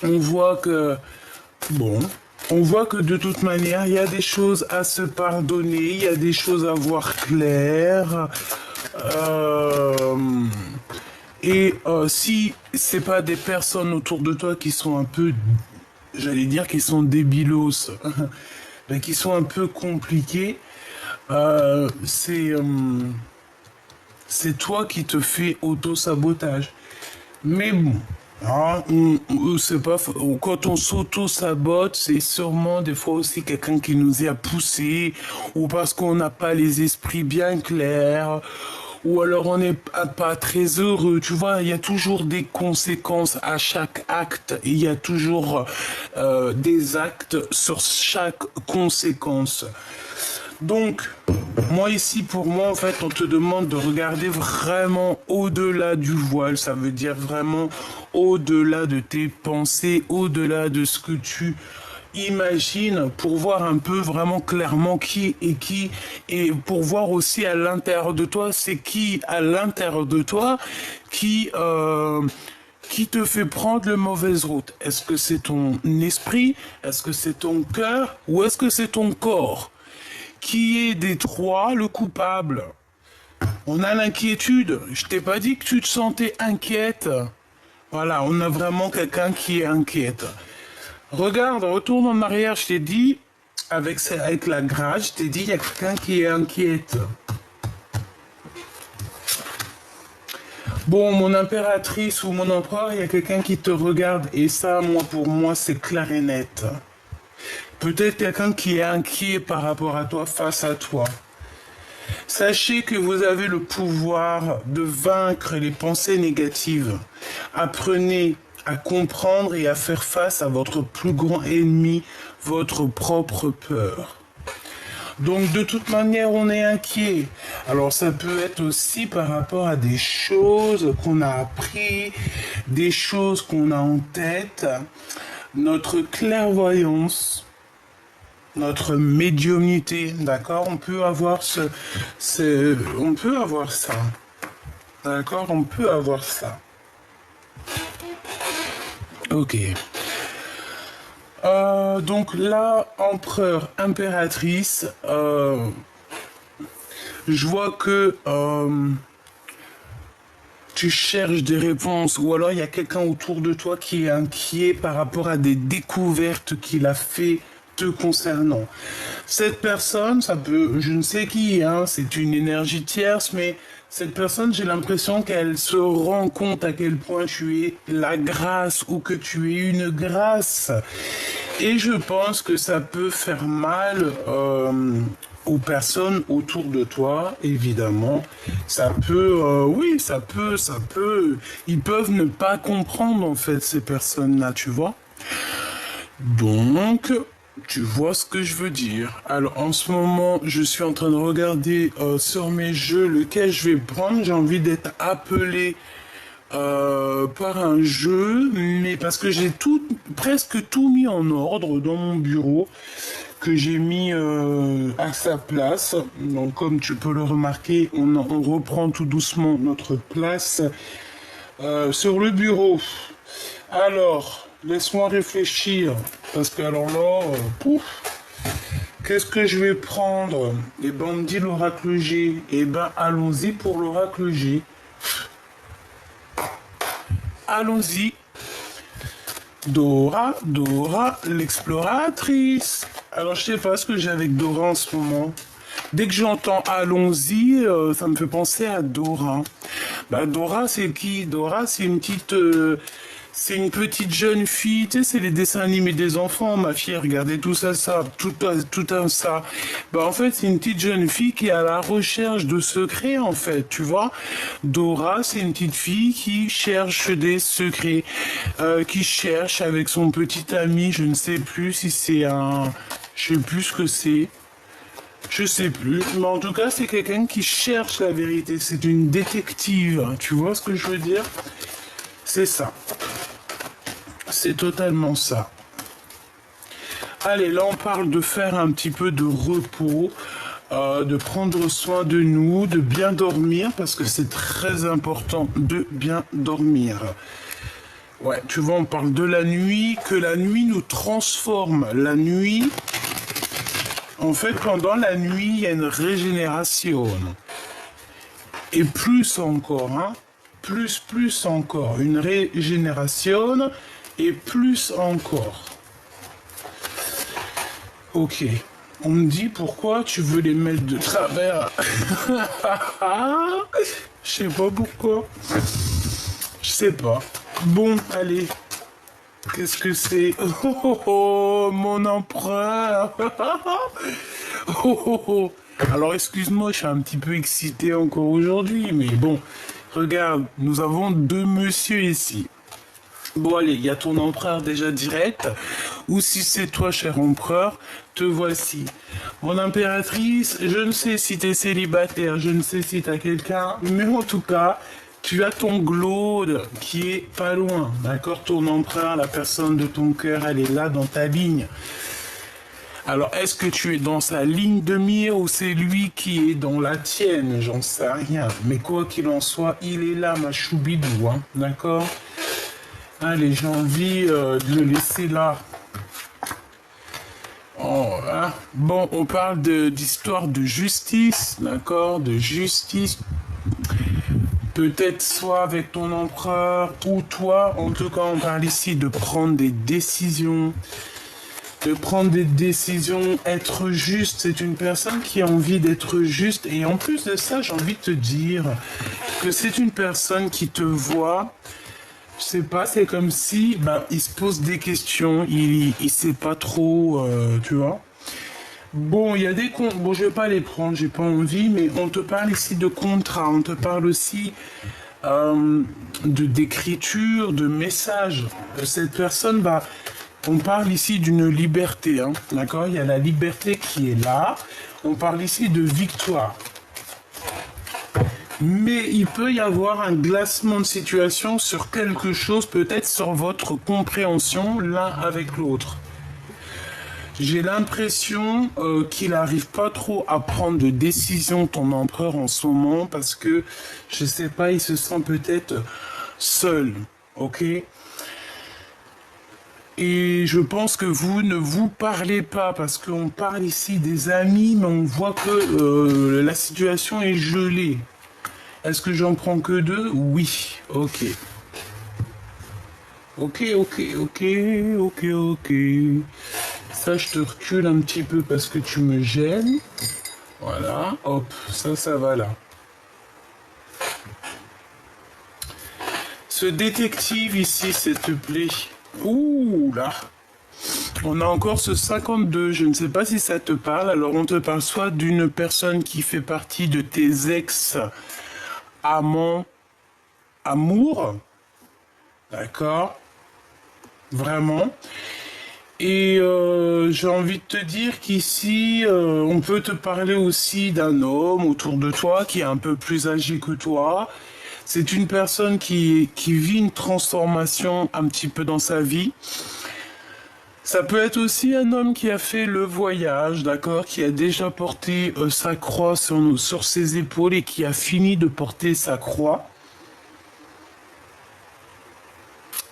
On voit que, bon, on voit que de toute manière, il y a des choses à se pardonner, il y a des choses à voir claires. Euh, si c'est pas des personnes autour de toi qui sont un peu, j'allais dire, qui sont débilos, mais qui sont un peu compliquées, euh, c'est euh, c'est toi qui te fais auto-sabotage. Mais bon, hein, c'est pas, quand on s'auto-sabote, c'est sûrement des fois aussi quelqu'un qui nous y a poussé, ou parce qu'on n'a pas les esprits bien clairs, ou alors on n'est pas très heureux. Tu vois, il y a toujours des conséquences à chaque acte, il y a toujours des actes sur chaque conséquence. Donc, moi ici, pour moi, en fait, on te demande de regarder vraiment au-delà du voile. Ça veut dire vraiment au-delà de tes pensées, au-delà de ce que tu imagines, pour voir un peu vraiment clairement qui, et pour voir aussi à l'intérieur de toi, c'est qui à l'intérieur de toi qui te fait prendre la mauvaise route. Est-ce que c'est ton esprit? Est-ce que c'est ton cœur? Ou est-ce que c'est ton corps? Qui est des trois le coupable? On a l'inquiétude. Je t'ai pas dit que tu te sentais inquiète. Voilà, on a vraiment quelqu'un qui est inquiète. Regarde, retourne en arrière, je t'ai dit, avec la grâce, je t'ai dit, il y a quelqu'un qui est inquiète. Bon, mon impératrice ou mon empereur, il y a quelqu'un qui te regarde. Et ça, moi, pour moi, c'est clair et net. Peut-être quelqu'un qui est inquiet par rapport à toi, face à toi. Sachez que vous avez le pouvoir de vaincre les pensées négatives. Apprenez à comprendre et à faire face à votre plus grand ennemi, votre propre peur. Donc de toute manière, on est inquiet. Alors ça peut être aussi par rapport à des choses qu'on a appris, des choses qu'on a en tête, notre clairvoyance, notre médiumnité, d'accord? On peut avoir on peut avoir ça, d'accord? On peut avoir ça. Ok. Donc là, empereur, impératrice, je vois que tu cherches des réponses, ou alors il y a quelqu'un autour de toi qui est inquiet par rapport à des découvertes qu'il a fait te concernant. Cette personne, ça peut, je ne sais qui, hein, c'est une énergie tierce, mais cette personne, j'ai l'impression qu'elle se rend compte à quel point tu es la grâce ou que tu es une grâce. Et je pense que ça peut faire mal aux personnes autour de toi, évidemment. Ça peut, oui, ça peut. Ils peuvent ne pas comprendre en fait ces personnes-là, tu vois. Donc, tu vois ce que je veux dire. Alors, en ce moment, je suis en train de regarder sur mes jeux lequel je vais prendre. J'ai envie d'être appelé par un jeu, mais parce que j'ai presque tout mis en ordre dans mon bureau, que j'ai mis à sa place. Donc, comme tu peux le remarquer, on reprend tout doucement notre place sur le bureau. Alors, laisse-moi réfléchir, parce que alors là, pouf, qu'est-ce que je vais prendre? Eh ben, on me dit l'oracle G. Eh ben, allons-y pour l'oracle G. Allons-y. Dora, Dora, l'exploratrice. Alors, je sais pas ce que j'ai avec Dora en ce moment. Dès que j'entends allons-y, ça me fait penser à Dora. Bah, Dora, c'est qui? Dora, c'est une petite jeune fille, tu sais, c'est les dessins animés des enfants, ma fille, regardez tout ça, tout un ça. Bah, en fait, c'est une petite jeune fille qui est à la recherche de secrets, en fait, tu vois. Dora, c'est une petite fille qui cherche des secrets, qui cherche avec son petit ami, je ne sais plus si c'est je sais plus ce que c'est. Je sais plus, mais en tout cas, c'est quelqu'un qui cherche la vérité. C'est une détective. Tu vois ce que je veux dire? C'est ça. C'est totalement ça. Allez, là, on parle de faire un petit peu de repos, de prendre soin de nous, de bien dormir, parce que c'est très important de bien dormir. Ouais, tu vois, on parle de la nuit, que la nuit nous transforme. La nuit, en fait, pendant la nuit, il y a une régénération. Et plus encore, hein. Plus encore. Une régénération et plus encore. Ok. On me dit pourquoi tu veux les mettre de travers. Je sais pas pourquoi. Je sais pas. Bon, allez. Qu'est-ce que c'est? Mon empereur. Oh. Alors excuse-moi, je suis un petit peu excité encore aujourd'hui, mais bon, regarde, nous avons deux messieurs ici. Bon allez, il y a ton empereur déjà direct, ou si c'est toi, cher empereur, te voici. Mon impératrice, je ne sais si t'es célibataire, je ne sais si t'as quelqu'un, mais en tout cas, tu as ton Glaude qui est pas loin, d'accord? Ton empereur, la personne de ton cœur, elle est là dans ta ligne. Alors, est-ce que tu es dans sa ligne de mire ou c'est lui qui est dans la tienne? J'en sais rien. Mais quoi qu'il en soit, il est là, ma choubidou, hein, d'accord? Allez, j'ai envie de le laisser là. Oh, hein. Bon, on parle d'histoire de justice, d'accord? De justice. Peut-être soit avec ton empereur ou toi. En tout cas, on parle ici de prendre des décisions. De prendre des décisions, être juste. C'est une personne qui a envie d'être juste. Et en plus de ça, j'ai envie de te dire que c'est une personne qui te voit. Je sais pas, c'est comme si il se pose des questions. Il sait pas trop, tu vois. Bon, il y a des comptes. Bon, je vais pas les prendre, j'ai pas envie. Mais on te parle ici de contrat. On te parle aussi d'écriture, de message. Cette personne on parle ici d'une liberté, hein, d'accord? Il y a la liberté qui est là. On parle ici de victoire. Mais il peut y avoir un glacement de situation sur quelque chose, peut-être sur votre compréhension l'un avec l'autre. J'ai l'impression qu'il n'arrive pas trop à prendre de décision, ton empereur, en ce moment, parce que, je sais pas, il se sent peut-être seul, ok? Et je pense que vous ne vous parlez pas parce qu'on parle ici des amis, mais on voit que la situation est gelée. Est-ce que j'en prends que deux? Oui. Ok. Ok. Ça, je te recule un petit peu parce que tu me gênes. Voilà. Hop, ça va là. Ce détective ici, s'il te plaît. Ouh là. On a encore ce 52, je ne sais pas si ça te parle. Alors on te parle soit d'une personne qui fait partie de tes ex-amants, amour, d'accord, vraiment. Et j'ai envie de te dire qu'ici, on peut te parler aussi d'un homme autour de toi qui est un peu plus âgé que toi. C'est une personne qui vit une transformation un petit peu dans sa vie. Ça peut être aussi un homme qui a fait le voyage, d'accord, qui a déjà porté sa croix sur ses épaules et qui a fini de porter sa croix.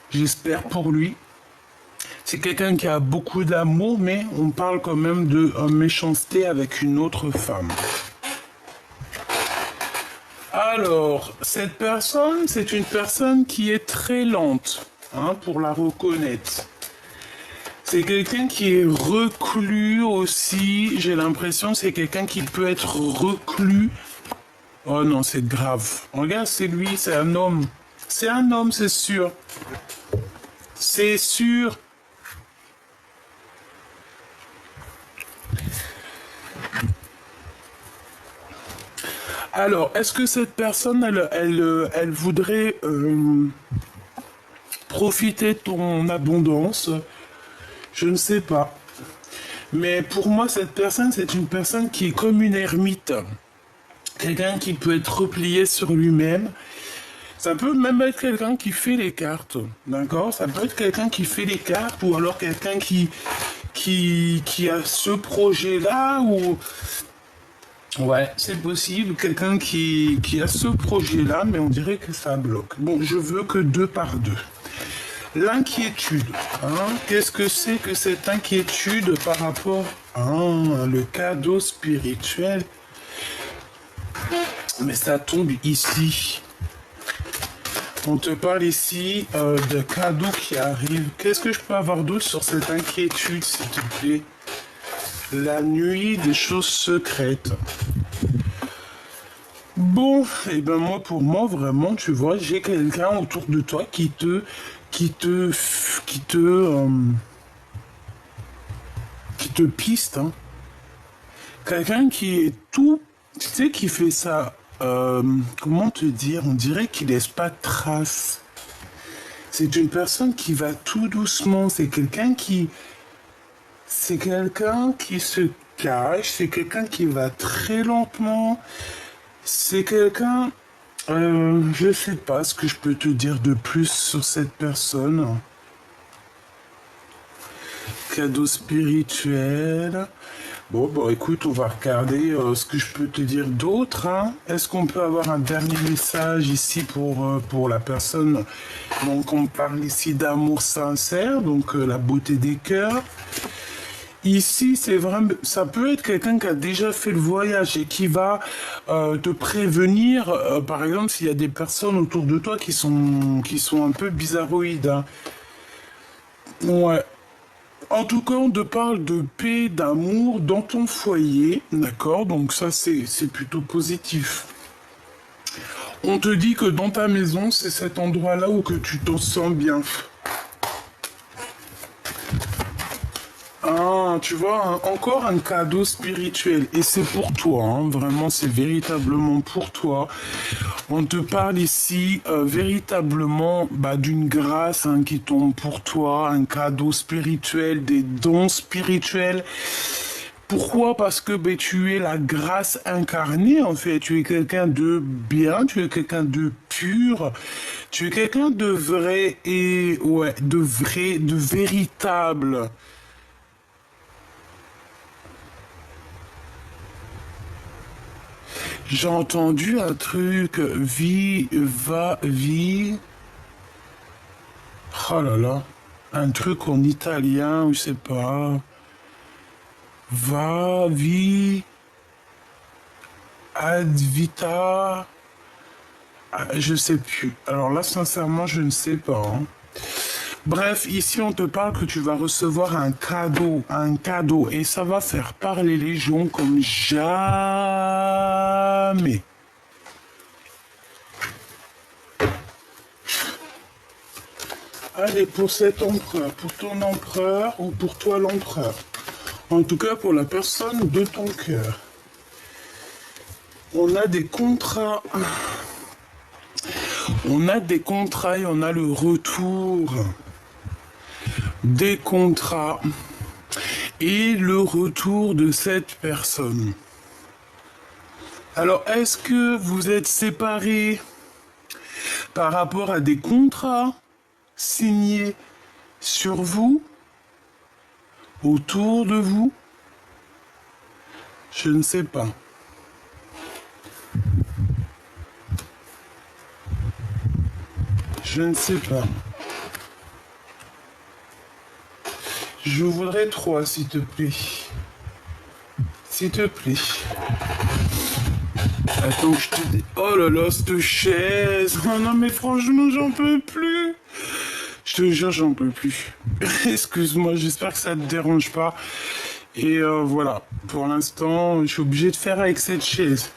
J'espère pour lui. C'est quelqu'un qui a beaucoup d'amour, mais on parle quand même de méchanceté avec une autre femme. Alors, cette personne, c'est une personne qui est très lente, hein, pour la reconnaître. C'est quelqu'un qui est reclus aussi, j'ai l'impression, c'est quelqu'un qui peut être reclus. Oh non, c'est grave. Regarde, c'est lui, c'est un homme. C'est un homme, c'est sûr. C'est sûr. Alors, est-ce que cette personne, elle voudrait profiter de ton abondance? Je ne sais pas. Mais pour moi, cette personne, c'est une personne qui est comme une ermite. Quelqu'un qui peut être replié sur lui-même. Ça peut même être quelqu'un qui fait les cartes. D'accord? Ça peut être quelqu'un qui fait les cartes ou alors quelqu'un qui a ce projet-là ou... Ouais, c'est possible. Quelqu'un qui a ce projet-là, mais on dirait que ça bloque. Bon, je veux que 2 par 2. L'inquiétude. Qu'est-ce que c'est que cette inquiétude par rapport à le cadeau spirituel? Mais ça tombe ici. On te parle ici de cadeaux qui arrivent. Qu'est-ce que je peux avoir d'autre sur cette inquiétude, s'il te plaît? La nuit des choses secrètes. Bon, et ben moi, pour moi, vraiment, tu vois, j'ai quelqu'un autour de toi qui te piste, hein. Quelqu'un qui est tout, tu sais, qui fait ça, comment te dire, on dirait qu'il laisse pas de traces. C'est une personne qui va tout doucement, c'est quelqu'un qui se cache, c'est quelqu'un qui va très lentement, c'est quelqu'un, je sais pas ce que je peux te dire de plus sur cette personne. Cadeau spirituel. Bon, bon, écoute, on va regarder ce que je peux te dire d'autre. Hein. Est-ce qu'on peut avoir un dernier message ici pour la personne? Donc, on parle ici d'amour sincère, donc la beauté des cœurs. Ici, c'est vraiment, ça peut être quelqu'un qui a déjà fait le voyage et qui va te prévenir, par exemple, s'il y a des personnes autour de toi qui sont un peu bizarroïdes. Hein. Ouais. En tout cas, on te parle de paix, d'amour dans ton foyer, d'accord? Donc ça, c'est plutôt positif. On te dit que dans ta maison, c'est cet endroit-là où que tu te sens bien. Ah, tu vois, encore un cadeau spirituel. Et c'est pour toi, hein, vraiment, c'est véritablement pour toi. On te parle ici véritablement d'une grâce qui tombe pour toi, un cadeau spirituel, des dons spirituels. Pourquoi? Parce que tu es la grâce incarnée, en fait. Tu es quelqu'un de bien, tu es quelqu'un de pur, tu es quelqu'un de vrai et, ouais, de vrai, de véritable. J'ai entendu un truc, vie. Oh là là, un truc en italien, je sais pas. Va, vi, ad vita. Ah, je sais plus. Alors là, sincèrement, je ne sais pas. Hein. Bref, ici, on te parle que tu vas recevoir un cadeau, et ça va faire parler les gens comme jamais. Allez, pour cet empereur, pour ton empereur ou pour toi l'empereur. En tout cas, pour la personne de ton cœur. On a des contrats. On a des contrats et on a le retour des contrats et le retour de cette personne. Alors, est-ce que vous êtes séparés par rapport à des contrats signés sur vous, autour de vous? Je ne sais pas. Je ne sais pas. Je voudrais 3, s'il te plaît. S'il te plaît. Attends que je te dis. Oh là là, cette chaise. Oh non, mais franchement, j'en peux plus. Je te jure, j'en peux plus. Excuse-moi, j'espère que ça te dérange pas. Et voilà. Pour l'instant, je suis obligé de faire avec cette chaise.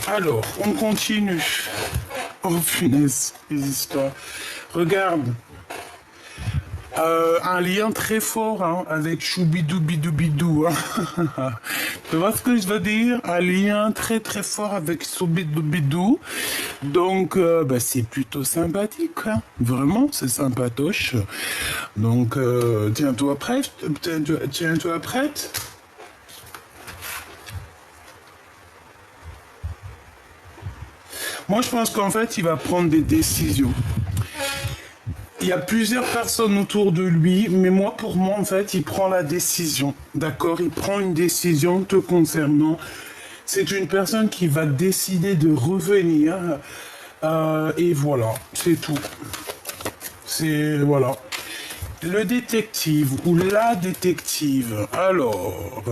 Alors, on continue. Oh punaise, les histoires. Regarde. Un lien très fort avec Choubidou. Hein. Tu vois ce que je veux dire? Un lien très très fort avec Choubidou. Donc, c'est plutôt sympathique. Hein. Vraiment, c'est sympatoche. Donc, tiens-toi prête. Tiens-toi prête. Moi, je pense qu'en fait, il va prendre des décisions. Il y a plusieurs personnes autour de lui, mais pour moi, en fait, il prend la décision. D'accord? Il prend une décision te concernant. C'est une personne qui va décider de revenir. Et voilà, c'est tout. C'est, voilà. Le détective ou la détective. Alors,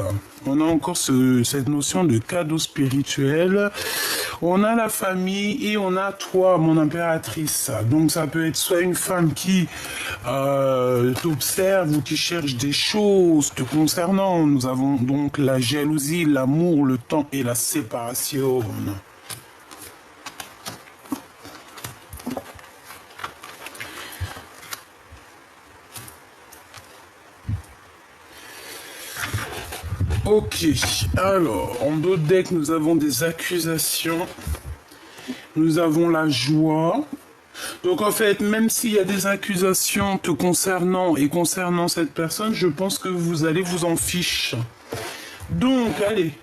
on a encore cette notion de cadeau spirituel. On a la famille et on a toi, mon impératrice. Donc ça peut être soit une femme qui t'observe ou qui cherche des choses te concernant. Nous avons donc la jalousie, l'amour, le temps et la séparation. Ok, alors, en d'autres decks, nous avons des accusations, nous avons la joie. Donc en fait, même s'il y a des accusations te concernant et concernant cette personne, je pense que vous allez vous en fiche. Donc, allez.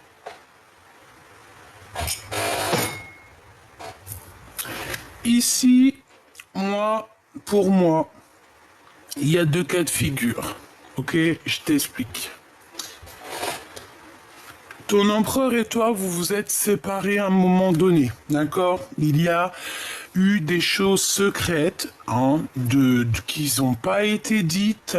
Ici, pour moi, il y a deux cas de figure. Ok, je t'explique. Ton empereur et toi, vous vous êtes séparés à un moment donné, d'accord? Il y a eu des choses secrètes qui n'ont pas été dites.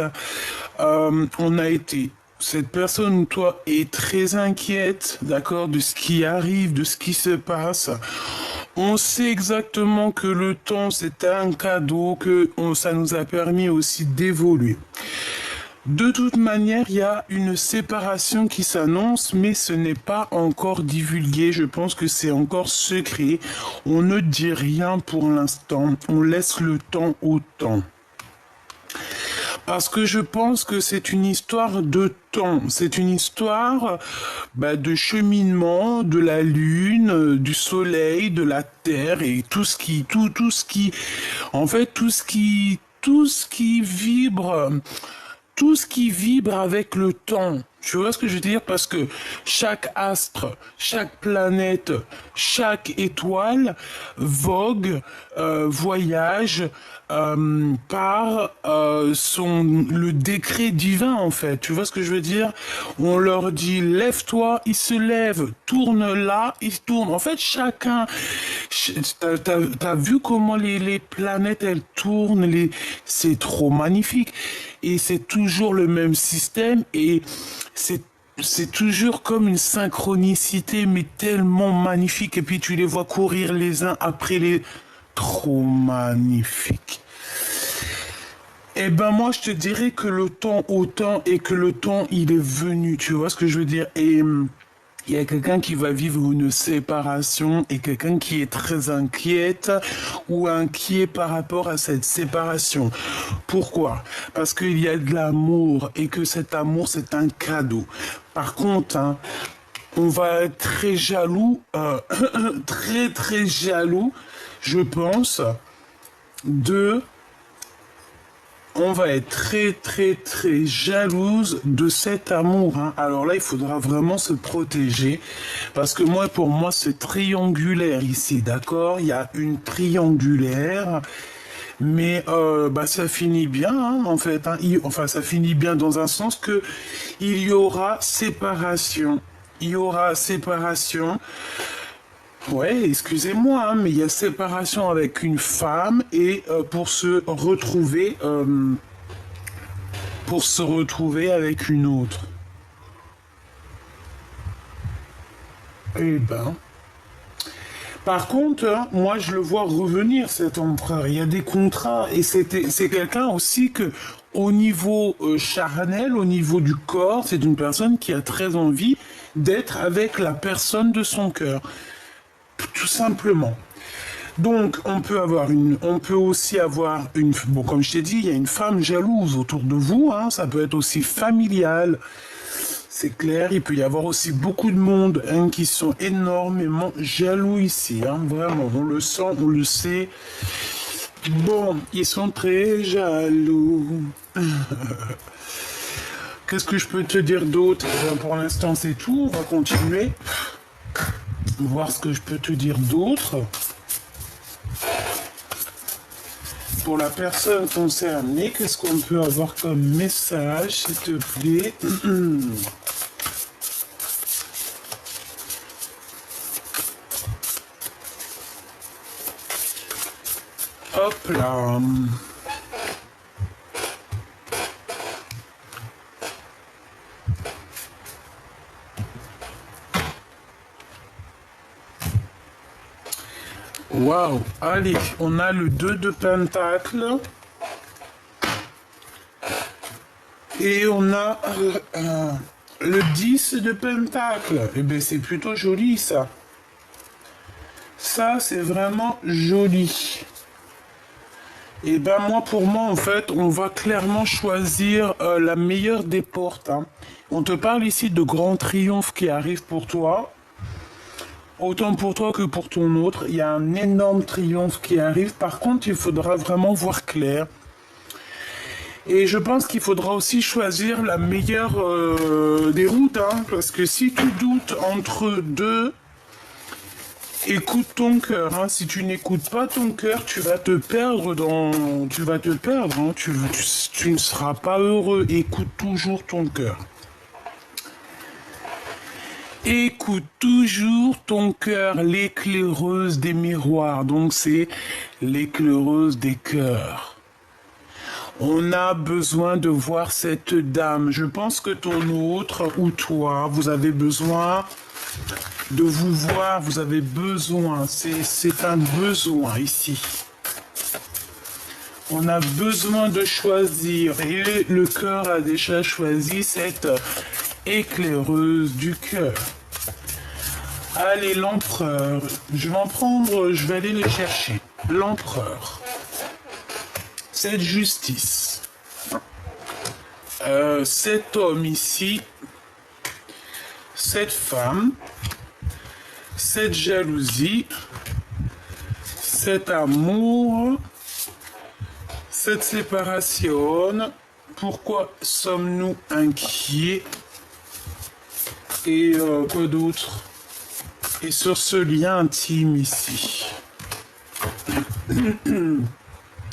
Cette personne ou toi est très inquiète, d'accord, de ce qui arrive, de ce qui se passe. On sait exactement que le temps, c'est un cadeau, ça nous a permis aussi d'évoluer. De toute manière, il y a une séparation qui s'annonce, mais ce n'est pas encore divulgué. Je pense que c'est encore secret. On ne dit rien pour l'instant. On laisse le temps au temps. Parce que je pense que c'est une histoire de temps. C'est une histoire de cheminement, de la lune, du soleil, de la terre et tout ce qui vibre. Tout ce qui vibre avec le temps. Tu vois ce que je veux dire? Parce que chaque astre, chaque planète, chaque étoile vogue, voyage par le décret divin en fait. Tu vois ce que je veux dire? On leur dit lève-toi, ils se lèvent, tourne là, ils tournent. En fait, chacun, t'as vu comment les planètes elles tournent, c'est trop magnifique. Et c'est toujours le même système et c'est toujours comme une synchronicité, mais tellement magnifique. Et puis tu les vois courir les uns après les... Trop magnifique. Eh ben moi, je te dirais que le temps autant et que le temps, il est venu. Tu vois ce que je veux dire? Et... il y a quelqu'un qui va vivre une séparation et quelqu'un qui est très inquiète ou inquiet par rapport à cette séparation. Pourquoi? Parce qu'il y a de l'amour et que cet amour, c'est un cadeau. Par contre, on va être très jaloux, très très jaloux, je pense, on va être très très très jalouse de cet amour. Alors là, il faudra vraiment se protéger parce que pour moi, c'est triangulaire ici, d'accord? Il y a une triangulaire, mais ça finit bien en fait. Ça finit bien dans un sens que il y aura séparation. Il y aura séparation. Ouais, excusez-moi, mais il y a séparation avec une femme et pour se retrouver avec une autre. Eh ben. Par contre, moi je le vois revenir cet empereur. Il y a des contrats et c'est quelqu'un aussi que au niveau charnel, au niveau du corps, c'est une personne qui a très envie d'être avec la personne de son cœur. Tout simplement. Donc, on peut aussi avoir comme je t'ai dit, il y a une femme jalouse autour de vous, ça peut être aussi familial, c'est clair, il peut y avoir aussi beaucoup de monde, qui sont énormément jaloux ici, vraiment, on le sent, on le sait. Bon, ils sont très jaloux. Qu'est-ce que je peux te dire d'autre? Pour l'instant, c'est tout, on va continuer. Voir ce que je peux te dire d'autre. Pour la personne concernée, qu'est-ce qu'on peut avoir comme message, s'il te plaît? Hop là. Waouh. Allez, on a le 2 de pentacle. Et on a le 10 de pentacle. Eh bien, c'est plutôt joli, ça. Ça, c'est vraiment joli. Et ben moi, pour moi, en fait, on va clairement choisir la meilleure des portes, hein. On te parle ici de grands triomphes qui arrivent pour toi. Autant pour toi que pour ton autre. Il y a un énorme triomphe qui arrive. Par contre, il faudra vraiment voir clair. Et je pense qu'il faudra aussi choisir la meilleure des routes, hein, parce que si tu doutes entre deux, écoute ton cœur. Hein. Si tu n'écoutes pas ton cœur, tu vas te perdre dans, tu vas te perdre. Hein. Tu ne seras pas heureux. Écoute toujours ton cœur. Écoute toujours ton cœur, l'éclaireuse des miroirs. Donc c'est l'éclaireuse des cœurs. On a besoin de voir cette dame. Je pense que ton autre ou toi, vous avez besoin de vous voir. Vous avez besoin. C'est un besoin ici. On a besoin de choisir. Et le cœur a déjà choisi cette éclaireuse du cœur. Allez, l'empereur. Je vais en prendre, je vais aller le chercher. L'empereur. Cette justice, cet homme ici, cette femme, cette jalousie, cet amour, cette séparation. Pourquoi sommes-nous inquiets? Et quoi d'autre? Et sur ce lien intime ici.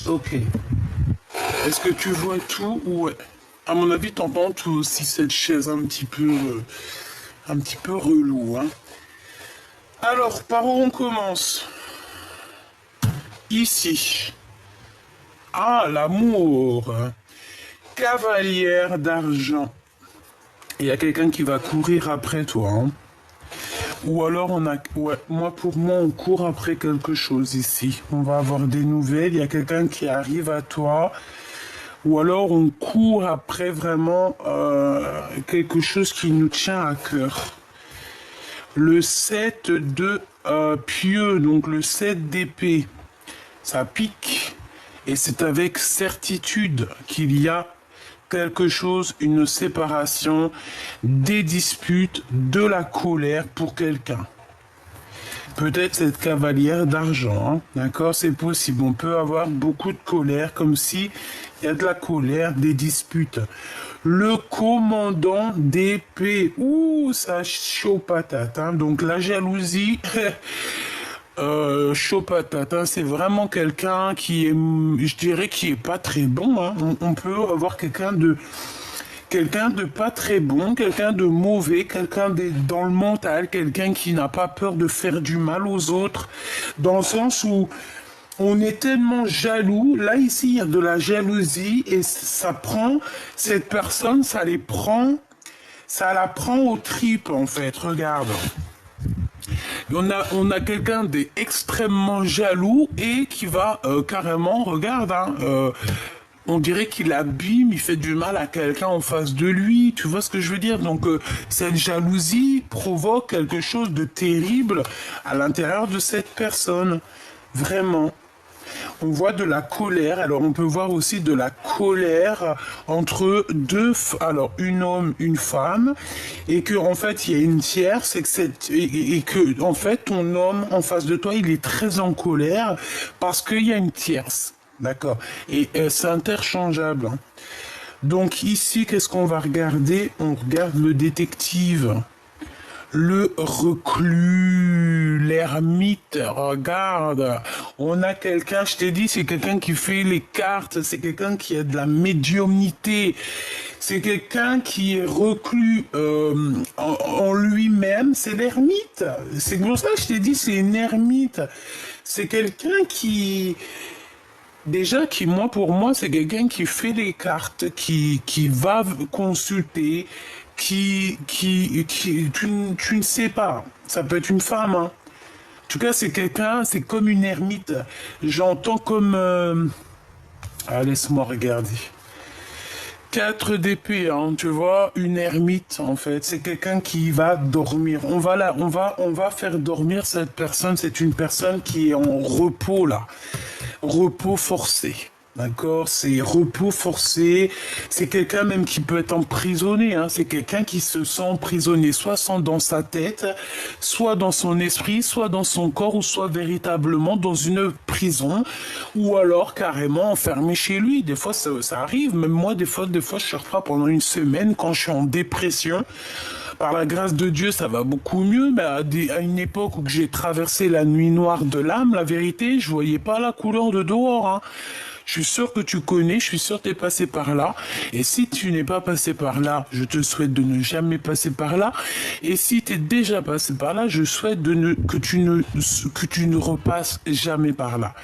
Ok. Est-ce que tu vois tout? Ouais. À mon avis, t'entends tout aussi cette chaise un petit peu relou. Hein. Alors, par où on commence? Ici. Ah, l'amour. Cavalière d'argent. Il y a quelqu'un qui va courir après toi. Hein. Ou alors pour moi on court après quelque chose ici. On va avoir des nouvelles, il y a quelqu'un qui arrive à toi. Ou alors on court après vraiment quelque chose qui nous tient à cœur. Le 7 de pieux, donc le 7 d'épée, ça pique. Et c'est avec certitude qu'il y a quelque chose, une séparation, des disputes, de la colère pour quelqu'un. Peut-être cette cavalière d'argent, hein, d'accord, c'est possible. On peut avoir beaucoup de colère, comme si il y a de la colère, des disputes. Le commandant d'épée, ouh, ça chaud patate, hein. Donc la jalousie, chaud patate, hein, c'est vraiment quelqu'un qui est, je dirais, qui est pas très bon. Hein. On peut avoir quelqu'un de pas très bon, quelqu'un de mauvais, dans le mental, quelqu'un qui n'a pas peur de faire du mal aux autres, dans le sens où on est tellement jaloux. Là, ici, il y a de la jalousie et ça prend cette personne, ça la prend aux tripes, en fait. Regarde. On a quelqu'un d'extrêmement jaloux et qui va carrément, regarde, hein, on dirait qu'il abîme, il fait du mal à quelqu'un en face de lui. Tu vois ce que je veux dire? Donc, cette jalousie provoque quelque chose de terrible à l'intérieur de cette personne. Vraiment. On voit de la colère. Alors, on peut voir aussi de la colère entre deux, alors une homme, une femme, et que en fait il y a une tierce, et que en fait ton homme en face de toi, il est très en colère parce qu'il y a une tierce, d'accord. Et c'est interchangeable. Hein. Donc ici, qu'est-ce qu'on va regarder? On regarde le détective. Le reclus, l'ermite, regarde, on a quelqu'un, je t'ai dit, c'est quelqu'un qui fait les cartes, c'est quelqu'un qui a de la médiumnité, c'est quelqu'un qui est reclus en lui-même, c'est l'ermite. C'est pour ça que je t'ai dit, c'est une ermite. C'est quelqu'un qui... Déjà, pour moi, c'est quelqu'un qui fait les cartes, qui va consulter, tu ne sais pas. Ça peut être une femme, hein. tout cas, c'est quelqu'un, c'est comme une ermite. J'entends comme... Ah, laisse-moi regarder. 4 d'épée, hein, tu vois, une ermite, en fait. C'est quelqu'un qui va dormir. On va faire dormir cette personne. C'est une personne qui est en repos, là. Repos forcé. D'accord, c'est repos forcé, c'est quelqu'un même qui peut être emprisonné, hein. C'est quelqu'un qui se sent emprisonné, soit dans sa tête, soit dans son esprit, soit dans son corps, ou soit véritablement dans une prison, ou alors carrément enfermé chez lui. Des fois, ça arrive, même moi, des fois, je sors pas pendant une semaine quand je suis en dépression. Par la grâce de Dieu, ça va beaucoup mieux, mais à une époque où j'ai traversé la nuit noire de l'âme, la vérité, je voyais pas la couleur de dehors, hein. Je suis sûr que tu connais, je suis sûr que tu es passé par là. Et si tu n'es pas passé par là, je te souhaite de ne jamais passer par là. Et si tu es déjà passé par là, je souhaite que tu ne repasses jamais par là.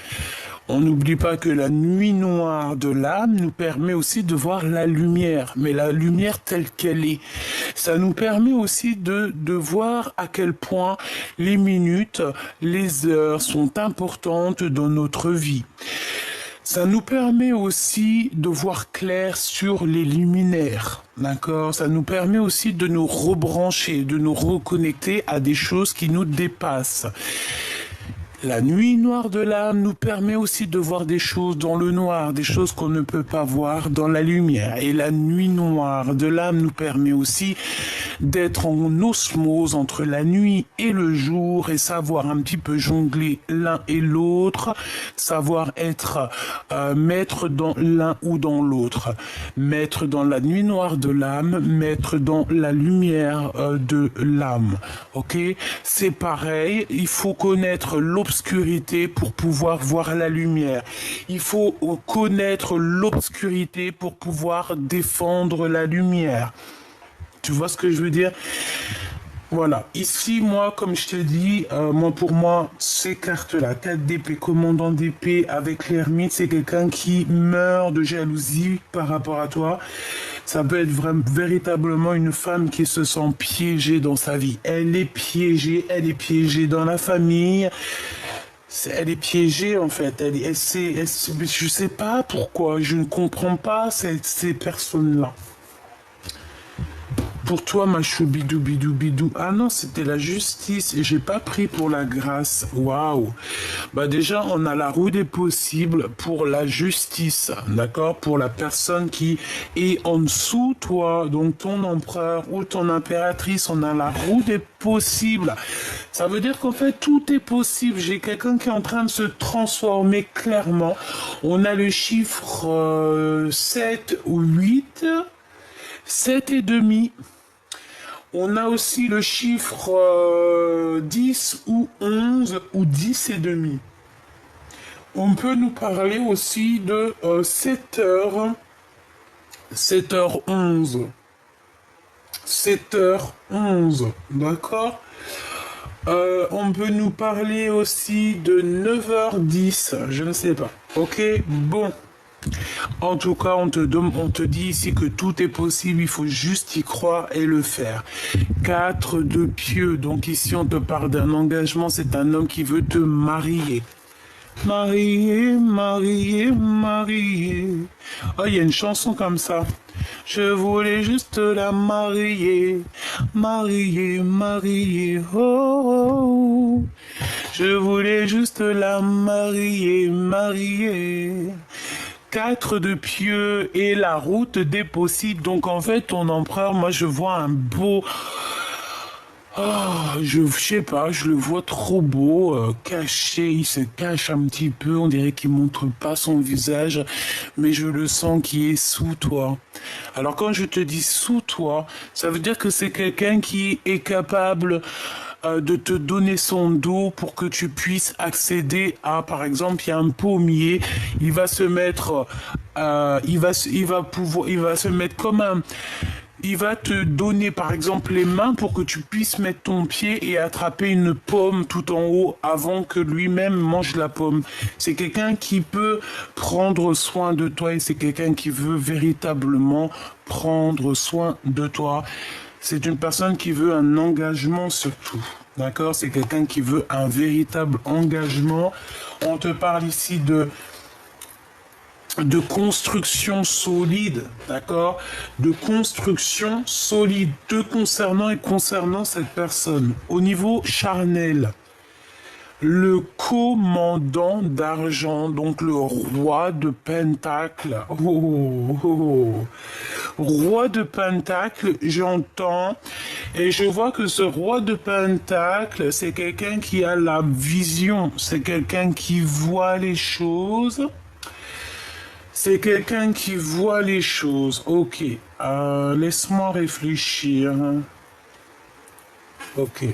On n'oublie pas que la nuit noire de l'âme nous permet aussi de voir la lumière, mais la lumière telle qu'elle est. Ça nous permet aussi de voir à quel point les minutes, les heures sont importantes dans notre vie. Ça nous permet aussi de voir clair sur les luminaires, d'accord? Ça nous permet aussi de nous rebrancher, de nous reconnecter à des choses qui nous dépassent. La nuit noire de l'âme nous permet aussi de voir des choses dans le noir, des choses qu'on ne peut pas voir dans la lumière. Et la nuit noire de l'âme nous permet aussi d'être en osmose entre la nuit et le jour et savoir un petit peu jongler l'un et l'autre, savoir être maître dans l'un ou dans l'autre, maître dans la nuit noire de l'âme, maître dans la lumière de l'âme. Ok, c'est pareil, il faut connaître l'obscurité pour pouvoir voir la lumière. Il faut connaître l'obscurité pour pouvoir défendre la lumière. Tu vois ce que je veux dire? Voilà. Ici, moi, comme je te dis, pour moi, ces cartes-là, 4 d'épée, commandant d'épée avec l'ermite, c'est quelqu'un qui meurt de jalousie par rapport à toi. Ça peut être véritablement une femme qui se sent piégée dans sa vie. Elle est piégée dans la famille. Elle est piégée en fait. Je sais pas pourquoi. Je ne comprends pas ces personnes-là. Pour toi, ma choubidou bidou bidou. Ah non, c'était la justice et j'ai pas pris pour la grâce. Waouh. Bah déjà, on a la roue des possibles pour la justice, d'accord? Pour la personne qui est en dessous toi, donc ton empereur ou ton impératrice, on a la roue des possibles. Ça veut dire qu'en fait, tout est possible. J'ai quelqu'un qui est en train de se transformer clairement. On a le chiffre 7 ou 8, 7 et demi. On a aussi le chiffre 10 ou 11 ou 10 et demi. On peut nous parler aussi de 7h11. 7h11, d'accord? On peut nous parler aussi de 9h10, je ne sais pas. Ok, bon. En tout cas, on te dit ici que tout est possible, il faut juste y croire et le faire. 4 de pieux, donc ici on te parle d'un engagement, c'est un homme qui veut te marier. Marier, marier, marier. Oh, il y a une chanson comme ça. Je voulais juste la marier, marier, marier, oh, oh. Je voulais juste la marier, marier. 4 de pieux et la route des possibles. Donc en fait, ton empereur, moi je vois un beau... Oh, je sais pas, je le vois trop beau, caché, il se cache un petit peu, on dirait qu'il montre pas son visage, mais je le sens qui est sous toi. Alors quand je te dis sous toi, ça veut dire que c'est quelqu'un qui est capable de te donner son dos pour que tu puisses accéder à, par exemple, il y a un pommier, il va se mettre, il va se mettre comme un... Il va te donner par exemple les mains pour que tu puisses mettre ton pied et attraper une pomme tout en haut avant que lui-même mange la pomme. C'est quelqu'un qui peut prendre soin de toi et c'est quelqu'un qui veut véritablement prendre soin de toi. C'est une personne qui veut un engagement surtout. D'accord? C'est quelqu'un qui veut un véritable engagement. On te parle ici de construction solide, d'accord? De construction solide te concernant et concernant cette personne. Au niveau charnel, le commandant d'argent, donc le roi de pentacle. Oh, oh, oh. Roi de pentacle, j'entends. Et je vois que ce roi de pentacle, c'est quelqu'un qui a la vision. C'est quelqu'un qui voit les choses. C'est quelqu'un qui voit les choses. Ok. Laisse-moi réfléchir. Ok.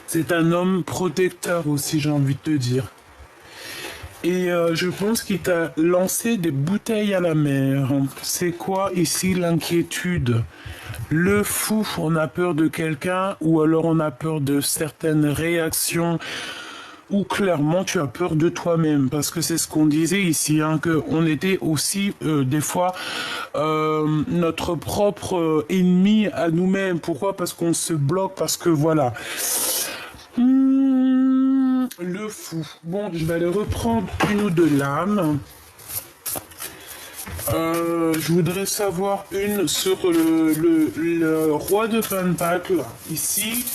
C'est un homme protecteur aussi, j'ai envie de te dire. Et je pense qu'il t'a lancé des bouteilles à la mer. C'est quoi ici l'inquiétude? Le fou, on a peur de quelqu'un ou alors on a peur de certaines réactions ou clairement tu as peur de toi-même parce que c'est ce qu'on disait ici, hein, qu'on était aussi des fois notre propre ennemi à nous-mêmes. Pourquoi? Parce qu'on se bloque, parce que voilà. Le fou. Bon, je vais aller reprendre une ou deux lames. Je voudrais savoir une sur le roi de Pentacle, ici,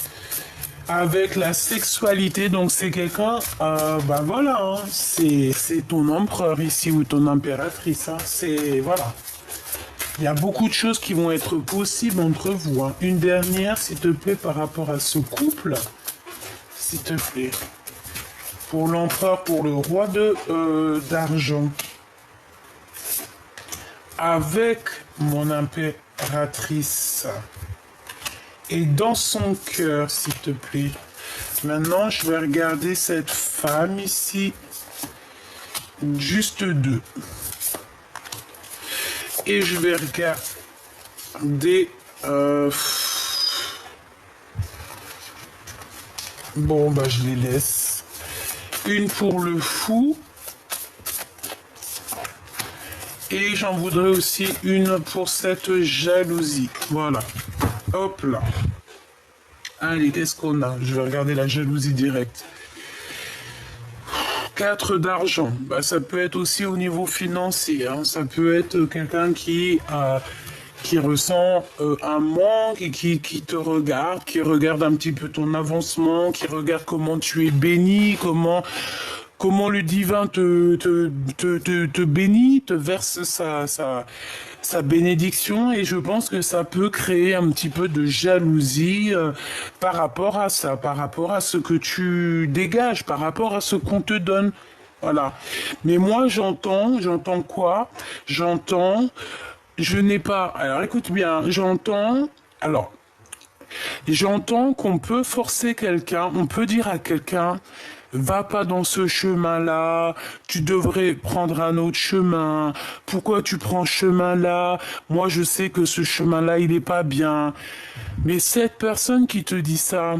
avec la sexualité. Donc c'est quelqu'un, bah voilà, hein, c'est ton empereur ici, ou ton impératrice, hein, c'est, voilà. Il y a beaucoup de choses qui vont être possibles entre vous, hein. Une dernière, s'il te plaît, par rapport à ce couple, s'il te plaît. Pour l'empereur, pour le roi d'argent. Avec mon impératrice. Et dans son cœur, s'il te plaît. Maintenant, je vais regarder cette femme ici. Juste deux. Et je vais regarder... Bon, bah je les laisse. Une pour le fou. Et j'en voudrais aussi une pour cette jalousie. Voilà. Hop là. Allez, qu'est-ce qu'on a? Je vais regarder la jalousie directe. 4 d'argent. Bah, ça peut être aussi au niveau financier, hein. Ça peut être quelqu'un qui ressent un manque et qui te regarde, qui regarde un petit peu ton avancement, qui regarde comment tu es béni, comment le divin te bénit, te verse sa bénédiction, et je pense que ça peut créer un petit peu de jalousie par rapport à ça, par rapport à ce que tu dégages, par rapport à ce qu'on te donne. Voilà. Mais moi, j'entends quoi? Je n'ai pas... Alors, écoute bien, j'entends qu'on peut forcer quelqu'un, on peut dire à quelqu'un, va pas dans ce chemin-là, tu devrais prendre un autre chemin, pourquoi tu prends ce chemin-là? Moi, je sais que ce chemin-là, il est pas bien. Mais cette personne qui te dit ça,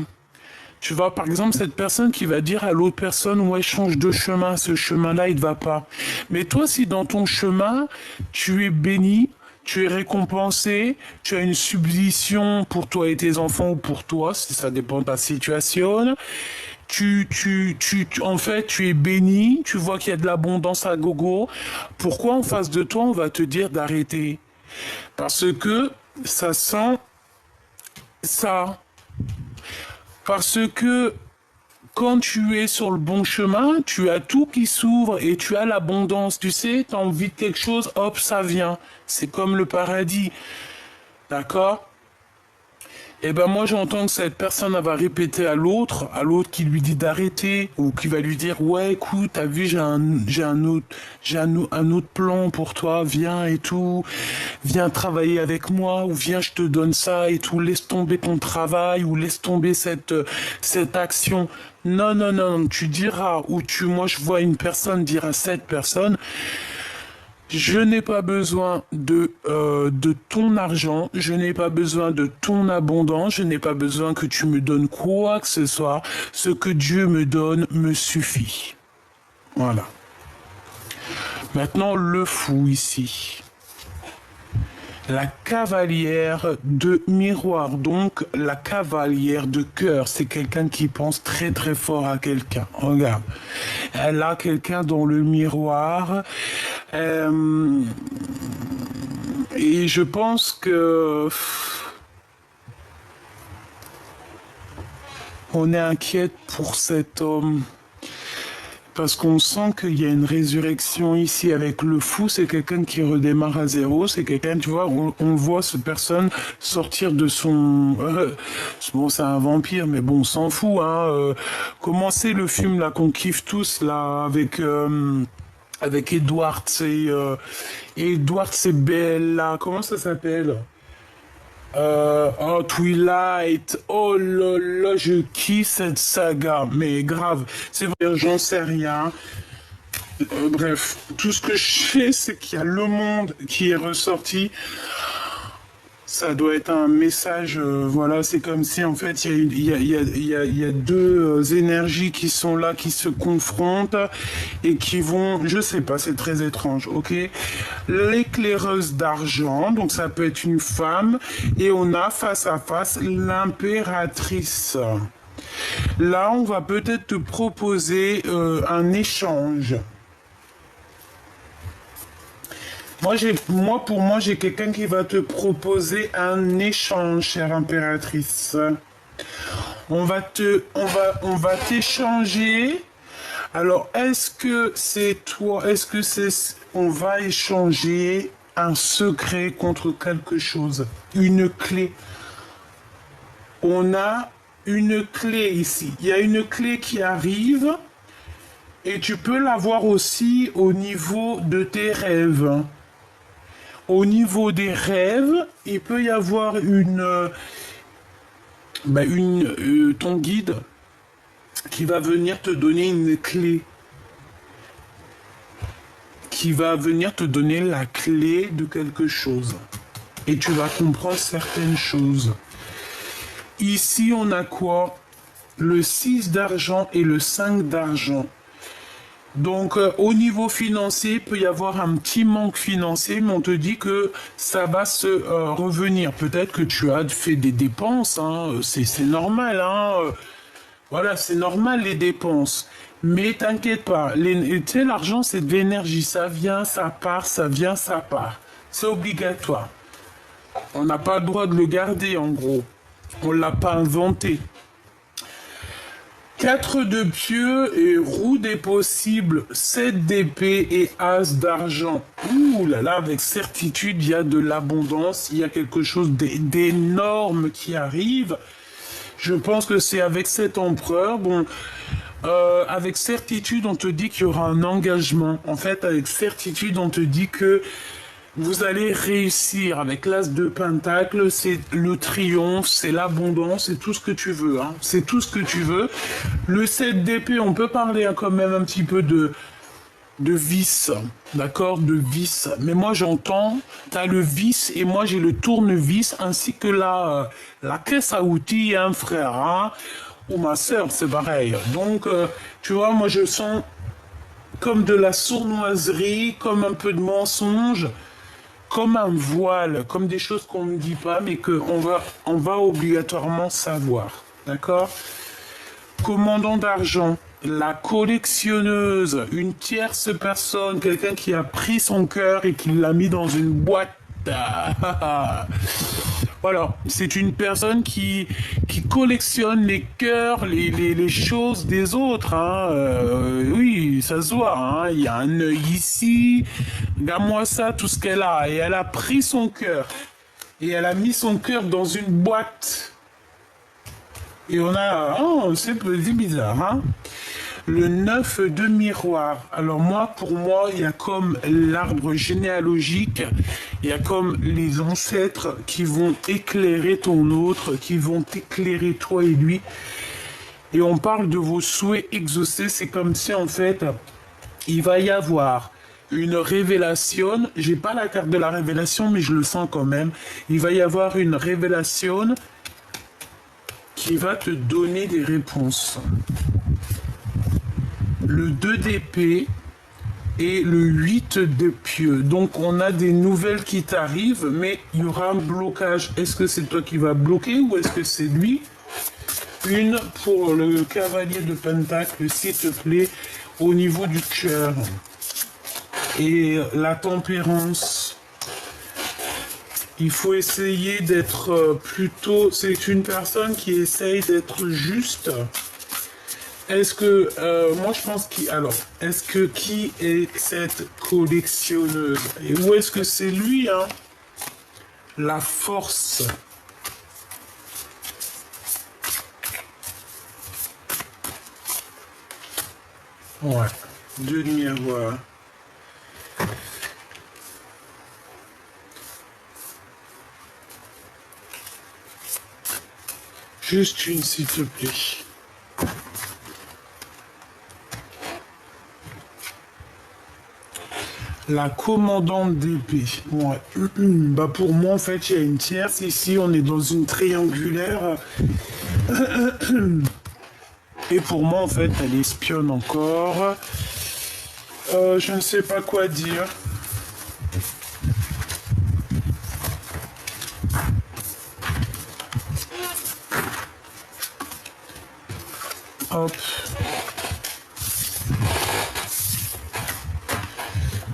tu vois, par exemple, cette personne qui va dire à l'autre personne, ouais, change de chemin, ce chemin-là, il ne va pas. Mais toi, si dans ton chemin, tu es béni, tu es récompensé, tu as une subvention pour toi et tes enfants, ou pour toi, si ça dépend de ta situation. En fait, tu es béni, tu vois qu'il y a de l'abondance à gogo. Pourquoi en face de toi, on va te dire d'arrêter? Parce que ça sent ça. Parce que quand tu es sur le bon chemin, tu as tout qui s'ouvre et tu as l'abondance. Tu sais, tu as envie de quelque chose, hop, ça vient. C'est comme le paradis. D'accord? Eh ben moi j'entends que cette personne elle va répéter à l'autre qui lui dit d'arrêter, ou qui va lui dire ouais écoute t'as vu un autre plan pour toi, viens et tout, viens travailler avec moi, ou viens je te donne ça et tout, laisse tomber ton travail, ou laisse tomber cette action. Non non non, tu diras, moi je vois une personne dire à cette personne, je n'ai pas besoin de ton argent, je n'ai pas besoin de ton abondance, je n'ai pas besoin que tu me donnes quoi que ce soit. Ce que Dieu me donne me suffit. Voilà. Maintenant, le fou ici. La cavalière de miroir, donc la cavalière de cœur, c'est quelqu'un qui pense très très fort à quelqu'un. Regarde, elle a quelqu'un dans le miroir. Et je pense que on est inquiète pour cet homme. Parce qu'on sent qu'il y a une résurrection ici avec le fou, c'est quelqu'un qui redémarre à zéro, c'est quelqu'un, tu vois, on voit cette personne sortir de son... bon, c'est un vampire, mais bon, on s'en fout, hein. Comment c'est le film, là, qu'on kiffe tous, là, avec Edward, c'est Bella, comment ça s'appelle? Twilight, oh là là, je kiffe cette saga, mais grave, c'est vrai, j'en sais rien. Bref, tout ce que je sais, c'est qu'il y a le monde qui est ressorti. Ça doit être un message, voilà, c'est comme si en fait il y a deux énergies qui sont là, qui se confrontent et qui vont, je sais pas, c'est très étrange, ok. L'éclaireuse d'argent, donc ça peut être une femme, et on a face à face l'impératrice. Là, on va peut-être te proposer un échange. Pour moi, j'ai quelqu'un qui va te proposer un échange, chère impératrice. On va t'échanger. Alors, est-ce que c'est toi, on va échanger un secret contre quelque chose, une clé. On a une clé ici. Il y a une clé qui arrive et tu peux l'avoir aussi au niveau de tes rêves. Au niveau des rêves, il peut y avoir ton guide qui va venir te donner une clé. Qui va venir te donner la clé de quelque chose. Et tu vas comprendre certaines choses. Ici, on a quoi? Le 6 d'argent et le 5 d'argent. Donc, au niveau financier, il peut y avoir un petit manque financier, mais on te dit que ça va se revenir. Peut-être que tu as fait des dépenses, hein, c'est normal, hein, voilà, c'est normal les dépenses. Mais t'inquiète pas, tu sais, l'argent c'est de l'énergie, ça vient, ça part, ça vient, ça part. C'est obligatoire. On n'a pas le droit de le garder en gros. On l'a pas inventé. 4 de pieux et roue des possibles, 7 d'épée et as d'argent. Ouh là là, avec certitude, il y a de l'abondance, il y a quelque chose d'énorme qui arrive. Je pense que c'est avec cet empereur. Bon, avec certitude, on te dit qu'il y aura un engagement. En fait, avec certitude, on te dit que vous allez réussir. Avec l'as de pentacle, c'est le triomphe, c'est l'abondance, c'est tout ce que tu veux. Hein. C'est tout ce que tu veux. Le 7 d'épée, on peut parler quand même un petit peu de vis, d'accord, de vis. Mais moi j'entends, t'as le vis et moi j'ai le tournevis ainsi que la caisse à outils, un frère, hein, ou ma sœur, c'est pareil. Donc, tu vois, moi je sens comme de la sournoiserie, comme un peu de mensonge, comme un voile, comme des choses qu'on ne dit pas, mais on va obligatoirement savoir, d'accord? Commandant d'argent, la collectionneuse, une tierce personne, quelqu'un qui a pris son cœur et qui l'a mis dans une boîte. Voilà, c'est une personne qui collectionne les cœurs, les choses des autres. Hein. Oui, ça se voit. Hein. Il y a un œil ici. Regarde-moi ça, tout ce qu'elle a. Et elle a pris son cœur. Et elle a mis son cœur dans une boîte. Et on a... Oh, c'est bizarre, hein. Le 9 de miroir. Alors moi, pour moi, il y a comme l'arbre généalogique, il y a comme les ancêtres qui vont éclairer ton autre, qui vont éclairer toi et lui. Et on parle de vos souhaits exaucés. C'est comme si, en fait, il va y avoir une révélation. J'ai pas la carte de la révélation, mais je le sens quand même. Il va y avoir une révélation qui va te donner des réponses. Le 2 d'épée, et le 8 de pieux. Donc on a des nouvelles qui t'arrivent, mais il y aura un blocage. Est-ce que c'est toi qui vas bloquer ou est-ce que c'est lui? Une pour le cavalier de Pentacle, s'il te plaît, au niveau du cœur. Et la tempérance. Il faut essayer d'être plutôt... C'est une personne qui essaye d'être juste. Est-ce que... moi, je pense qu'il... Alors, est-ce que qui est cette collectionneuse? Et où est-ce que c'est lui, hein? La force. Ouais. Deux miroirs. Juste une, s'il te plaît. La commandante d'épée. Ouais. Bah pour moi, en fait, il y a une tierce. Ici, on est dans une triangulaire. Et pour moi, en fait, elle espionne encore. Je ne sais pas quoi dire. Hop.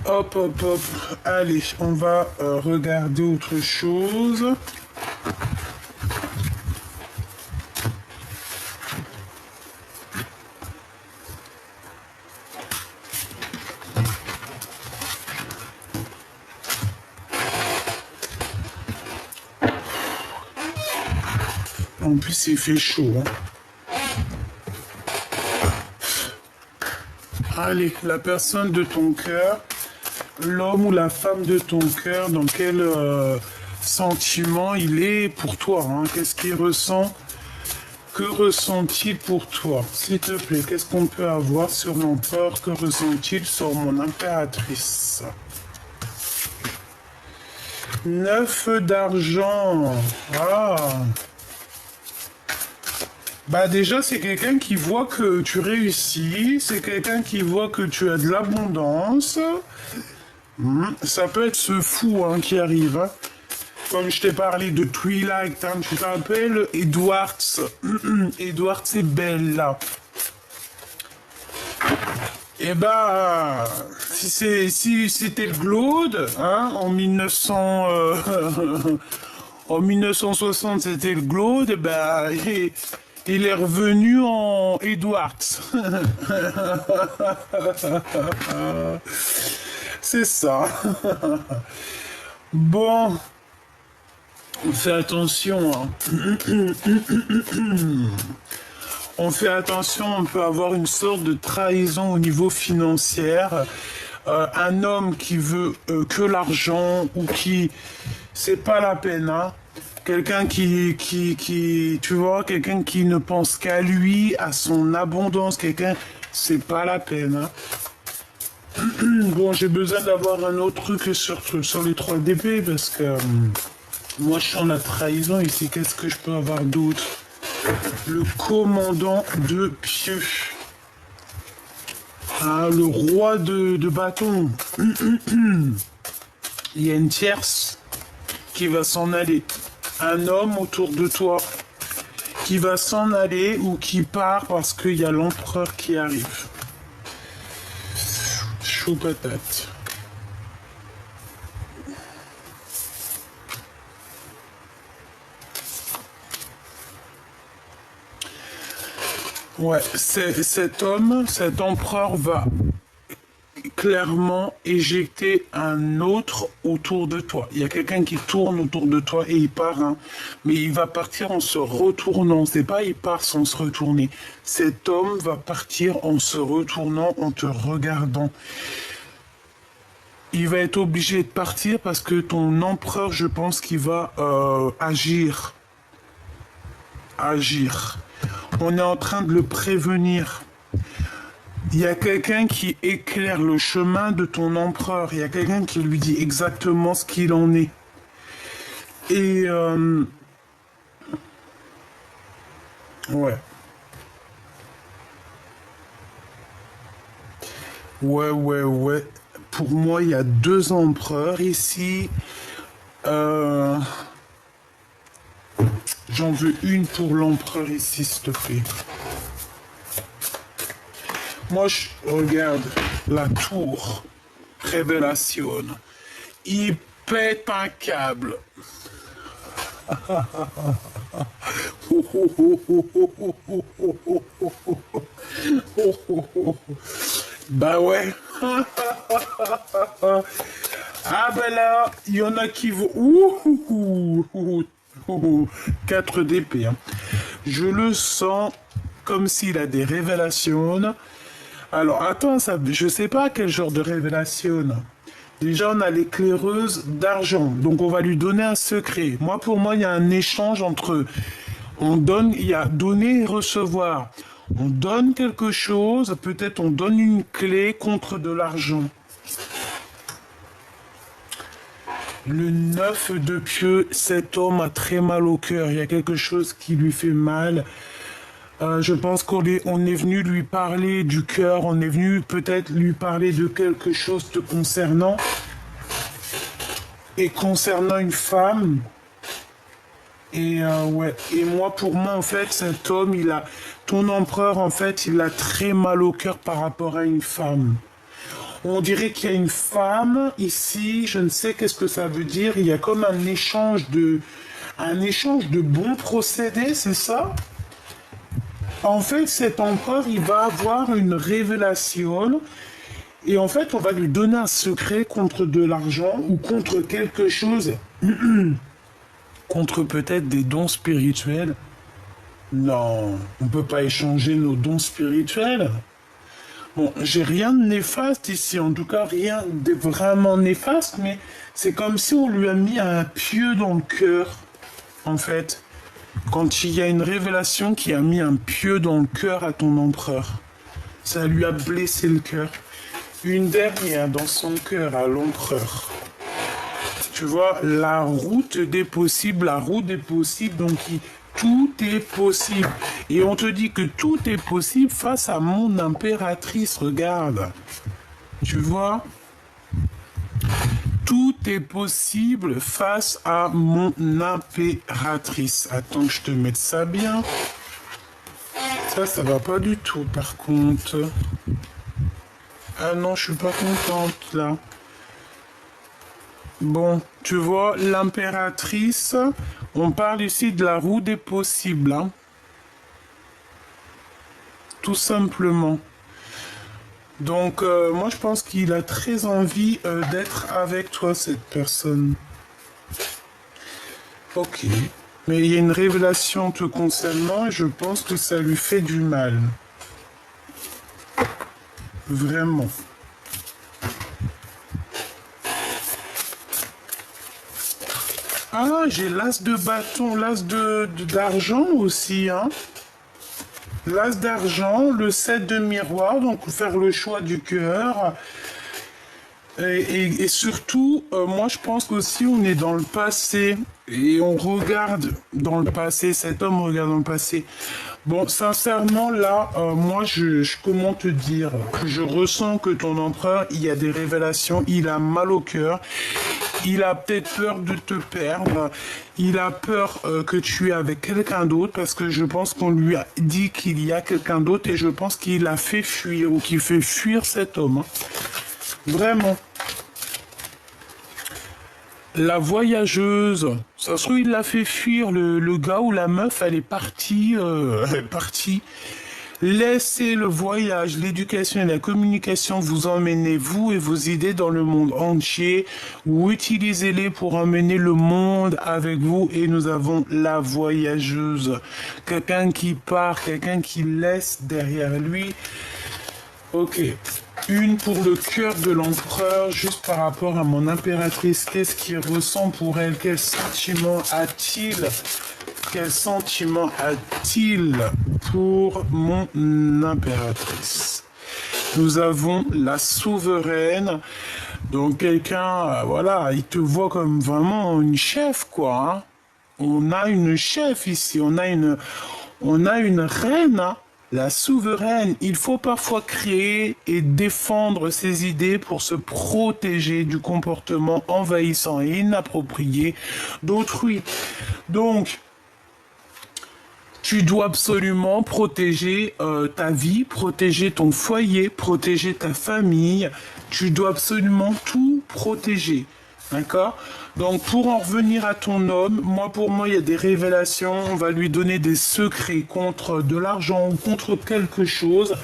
Hop, hop, hop. Allez, on va regarder autre chose. En plus, il fait chaud. Hein. Allez, la personne de ton cœur, l'homme ou la femme de ton cœur, dans quel sentiment il est pour toi, hein? Qu'est-ce qu'il ressent? Que ressent-il pour toi? S'il te plaît, qu'est-ce qu'on peut avoir sur l'empereur? Que ressent-il sur mon impératrice? 9 d'argent. Ah. Bah déjà, c'est quelqu'un qui voit que tu réussis, c'est quelqu'un qui voit que tu as de l'abondance. Ça peut être ce fou hein, qui arrive. Hein. Comme je t'ai parlé de Twilight, hein, tu te rappelles Edwards. Edwards c'est Bella. Eh ben, si c'était le Glaude, hein, en 1900, en 1960 c'était le Glaude, eh ben, il est revenu en Edwards. C'est ça. Bon, on fait attention. Hein. On fait attention, on peut avoir une sorte de trahison au niveau financier. Un homme qui veut que l'argent ou qui... C'est pas la peine, hein. Quelqu'un tu vois, quelqu'un qui ne pense qu'à lui, à son abondance, quelqu'un, c'est pas la peine, hein. Bon, j'ai besoin d'avoir un autre truc sur les 3 DP parce que moi je sens la trahison ici. Qu'est-ce que je peux avoir d'autre? Le commandant de pieux. Ah, le roi de bâton. Il y a une tierce qui va s'en aller. Un homme autour de toi qui va s'en aller ou qui part parce qu'il y a l'empereur qui arrive. Chaud patate. Ouais, cet homme, cet empereur va clairement éjecter un autre autour de toi. Il y a quelqu'un qui tourne autour de toi et il part, hein. Mais il va partir en se retournant. C'est pas il part sans se retourner. Cet homme va partir en se retournant, en te regardant. Il va être obligé de partir parce que ton empereur, je pense qu'il va agir. Agir. On est en train de le prévenir. Il y a quelqu'un qui éclaire le chemin de ton empereur. Il y a quelqu'un qui lui dit exactement ce qu'il en est. Et ouais. Ouais, ouais, ouais. Pour moi, il y a deux empereurs ici. Euh, J'en veux une pour l'empereur ici, s'il te plaît. Moi, je regarde la tour Révélation. Il pète un câble. Bah ouais. Ah ben là, il y en a qui vont... 4 d'épée. Hein. Je le sens comme s'il a des révélations. Alors attends, ça, je sais pas quel genre de révélation. Déjà, on a l'éclaireuse d'argent. Donc, on va lui donner un secret. Moi, pour moi, il y a un échange entre... On donne, il y a donner et recevoir. On donne quelque chose, peut-être on donne une clé contre de l'argent. Le 9 de pieux, cet homme a très mal au cœur. Il y a quelque chose qui lui fait mal. Je pense on est venu lui parler du cœur. On est venu peut-être lui parler de quelque chose te concernant. Et concernant une femme. Et ouais. Et moi, pour moi, en fait, cet homme, ton empereur, en fait, il a très mal au cœur par rapport à une femme. On dirait qu'il y a une femme ici, je ne sais qu'est-ce que ça veut dire. Il y a comme un échange de bons procédés, c'est ça? En fait, cet empereur, il va avoir une révélation. Et en fait, on va lui donner un secret contre de l'argent ou contre quelque chose, contre peut-être des dons spirituels. Non, on ne peut pas échanger nos dons spirituels. Bon, j'ai rien de néfaste ici, en tout cas rien de vraiment néfaste, mais c'est comme si on lui a mis un pieu dans le cœur, en fait. Quand il y a une révélation qui a mis un pieu dans le cœur à ton empereur, ça lui a blessé le cœur. Une dernière dans son cœur à l'empereur. Tu vois, la route des possibles, donc tout est possible. Et on te dit que tout est possible face à mon impératrice, regarde. Tu vois, tout est possible face à mon impératrice. Attends que je te mette ça bien. Ça va pas du tout par contre. Ah non, je suis pas contente là. Bon, tu vois, l'impératrice, on parle ici de la roue des possibles, hein. Tout simplement. Donc, moi, je pense qu'il a très envie d'être avec toi, cette personne. Ok. Mais il y a une révélation te concernant et je pense que ça lui fait du mal. Vraiment. Ah, j'ai l'as de bâton, d'argent aussi, hein. L'as d'argent, le 7 de miroir, donc faire le choix du cœur. Et surtout, moi je pense qu'aussi on est dans le passé et on regarde dans le passé, cet homme regarde dans le passé. Bon, sincèrement, là, moi comment te dire, je ressens que ton empereur, il y a des révélations, il a mal au cœur, il a peut-être peur de te perdre, il a peur que tu es avec quelqu'un d'autre parce que je pense qu'on lui a dit qu'il y a quelqu'un d'autre et je pense qu'il a fait fuir ou qu'il fait fuir cet homme. Hein. Vraiment. La voyageuse, ça se trouve, il l'a fait fuir, le gars ou la meuf, elle est partie, Laissez le voyage, l'éducation et la communication vous emmener, vous et vos idées, dans le monde entier, ou utilisez-les pour emmener le monde avec vous. Et nous avons la voyageuse, quelqu'un qui part, quelqu'un qui laisse derrière lui. Ok. Une pour le cœur de l'empereur, juste par rapport à mon impératrice. Qu'est-ce qu'il ressent pour elle? Quel sentiment a-t-il? Quel sentiment a-t-il pour mon impératrice? Nous avons la souveraine. Donc quelqu'un, voilà, il te voit comme vraiment une chef, quoi. Hein. On a une chef ici, on a une reine, hein. la souveraine. Il faut parfois créer et défendre ses idées pour se protéger du comportement envahissant et inapproprié d'autrui. Donc, tu dois absolument protéger ta vie, protéger ton foyer, protéger ta famille. Tu dois absolument tout protéger. D'accord? Donc, pour en revenir à ton homme, pour moi, il y a des révélations. On va lui donner des secrets contre de l'argent ou contre quelque chose.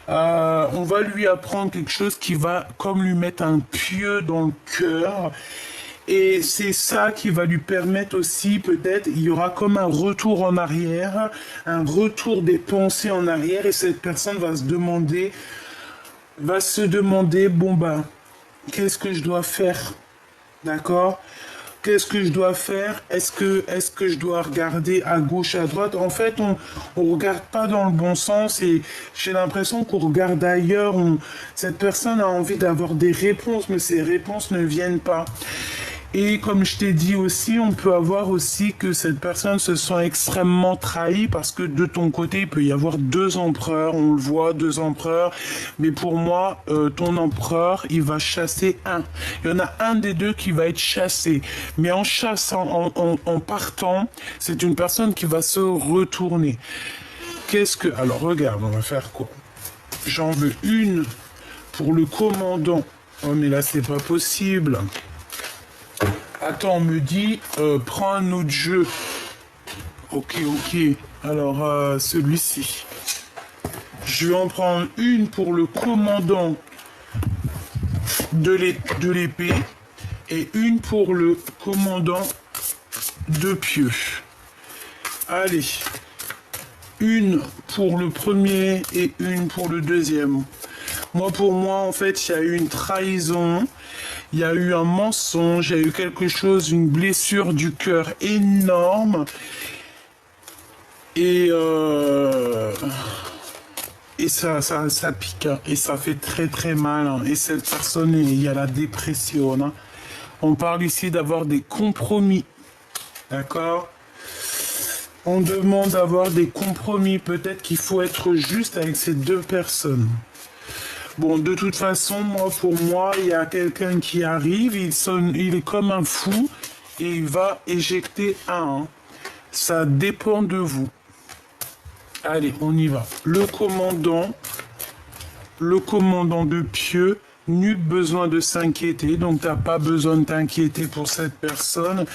On va lui apprendre quelque chose qui va comme lui mettre un pieu dans le cœur. Et c'est ça qui va lui permettre aussi, peut-être, il y aura comme un retour en arrière, un retour des pensées en arrière, et cette personne va se demander, bon ben, qu'est-ce que je dois faire? D'accord? Qu'est-ce que je dois faire? Est-ce que je dois regarder à gauche, à droite? En fait, on regarde pas dans le bon sens et j'ai l'impression qu'on regarde ailleurs. Cette personne a envie d'avoir des réponses, mais ces réponses ne viennent pas. Et comme je t'ai dit aussi, on peut avoir aussi que cette personne se sent extrêmement trahie parce que de ton côté, il peut y avoir deux empereurs, on le voit, deux empereurs. Mais pour moi, ton empereur, il va chasser un. Il y en a un des deux qui va être chassé. Mais en chassant, en partant, c'est une personne qui va se retourner. Alors regarde, on va faire quoi? J'en veux une pour le commandant. Oh mais là, c'est pas possible. Attends, on me dit, prends un autre jeu. Ok. Alors, celui-ci. Je vais en prendre une pour le commandant de l'épée et une pour le commandant de pieux. Allez. Une pour le premier et une pour le deuxième. Pour moi, en fait, il y a eu une trahison. Il y a eu un mensonge, il y a eu quelque chose, une blessure du cœur énorme. Et ça pique, hein, et ça fait très très mal. Hein. Et cette personne, il y a la dépression. Hein. On parle ici d'avoir des compromis. D'accord? On demande d'avoir des compromis. Peut-être qu'il faut être juste avec ces deux personnes. Bon, de toute façon, pour moi, il y a quelqu'un qui arrive, il est comme un fou et il va éjecter un. Ça dépend de vous. Allez, on y va. Le commandant de pieux, nul besoin de s'inquiéter, donc t'as pas besoin de t'inquiéter pour cette personne.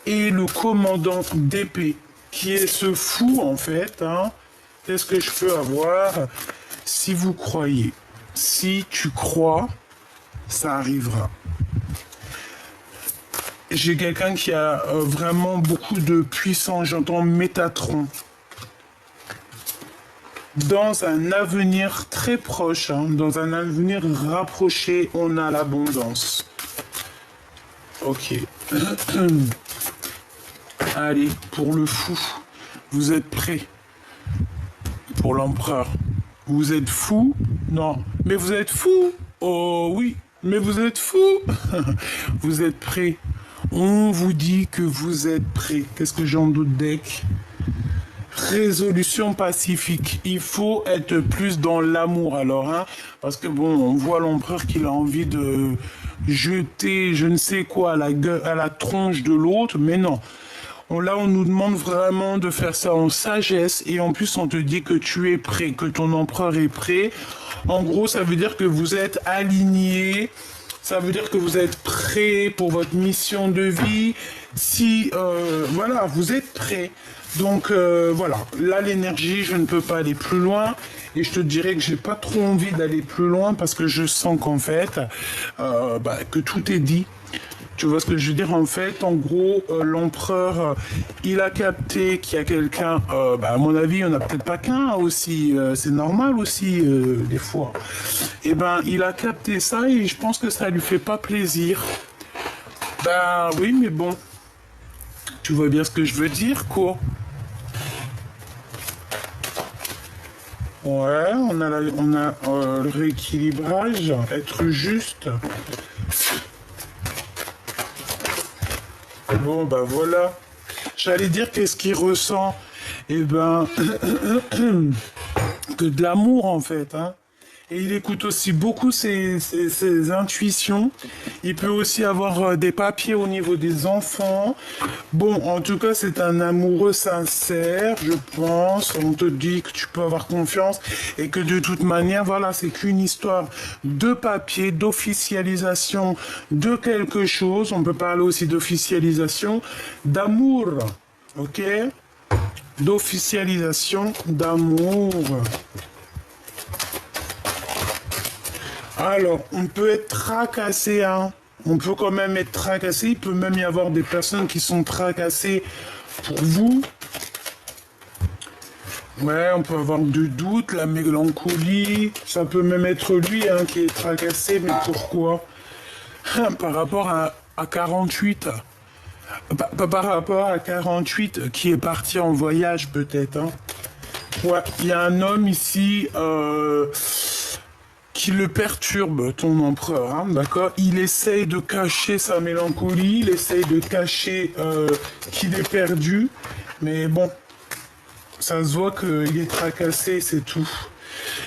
Et le commandant d'épée, qui est ce fou en fait. Hein. Qu'est-ce que je peux avoir? Si vous croyez. Si tu crois, ça arrivera. J'ai quelqu'un qui a vraiment beaucoup de puissance, j'entends Métatron. Dans un avenir très proche, hein, dans un avenir rapproché, on a l'abondance. Ok. Allez, pour le fou, vous êtes prêts? Pour l'empereur. Vous êtes fou? Non. Mais vous êtes fou? Oh oui. Mais vous êtes fou? Vous êtes prêts? On vous dit que vous êtes prêts. Qu'est-ce que j'en doute, deck? Résolution pacifique. Il faut être plus dans l'amour alors, hein? Parce que bon, on voit l'empereur qu'il a envie de jeter je ne sais quoi à la tronche de l'autre, mais non. Là, on nous demande vraiment de faire ça en sagesse et en plus, on te dit que tu es prêt, que ton empereur est prêt. En gros, ça veut dire que vous êtes aligné, ça veut dire que vous êtes prêt pour votre mission de vie. Voilà, vous êtes prêt. Donc, voilà, là, l'énergie, je ne peux pas aller plus loin. Et je te dirais que j'ai pas trop envie d'aller plus loin parce que je sens qu'en fait, que tout est dit. Tu vois ce que je veux dire? En fait, en gros, l'empereur, il a capté qu'il y a quelqu'un, à mon avis, il n'y en a peut-être pas qu'un aussi, c'est normal aussi, des fois. Et il a capté ça et je pense que ça lui fait pas plaisir. Oui, mais bon, tu vois bien ce que je veux dire, quoi. Ouais, on a le rééquilibrage, être juste. Bon, voilà. J'allais dire qu'est-ce qu'il ressent. que de l'amour en fait, hein. Et il écoute aussi beaucoup ses intuitions. Il peut aussi avoir des papiers au niveau des enfants. Bon, en tout cas, c'est un amoureux sincère, je pense. On te dit que tu peux avoir confiance et que de toute manière, voilà, c'est qu'une histoire de papier, d'officialisation de quelque chose. On peut parler aussi d'officialisation d'amour, ok? D'officialisation d'amour. Alors, on peut être tracassé, hein. On peut quand même être tracassé. Il peut même y avoir des personnes qui sont tracassées pour vous. Ouais, on peut avoir du doute, la mélancolie. Ça peut même être lui hein, qui est tracassé, mais pourquoi? Par rapport à 48. Par rapport à 48 qui est parti en voyage peut-être. Hein. Ouais, il y a un homme ici qui le perturbe, ton empereur, hein, d'accord? Il essaye de cacher sa mélancolie, il essaye de cacher qu'il est perdu, mais bon, ça se voit qu'il est tracassé, c'est tout.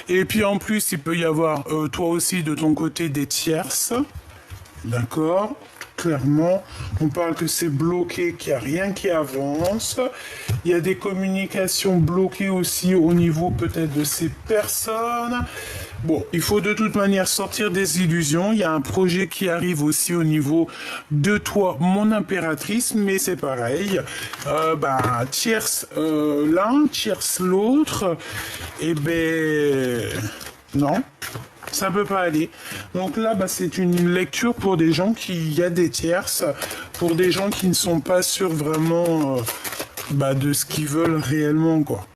Et puis en plus, il peut y avoir toi aussi de ton côté des tierces, d'accord? Clairement, on parle que c'est bloqué, qu'il n'y a rien qui avance. Il y a des communications bloquées aussi au niveau peut-être de ces personnes. Bon, il faut de toute manière sortir des illusions. Il y a un projet qui arrive aussi au niveau de toi, mon impératrice, mais c'est pareil. Tierce l'un, tierce l'autre. Et ben, non. Ça peut pas aller. Donc là, c'est une lecture pour des gens il y a des tierces, pour des gens qui ne sont pas sûrs vraiment de ce qu'ils veulent réellement, quoi.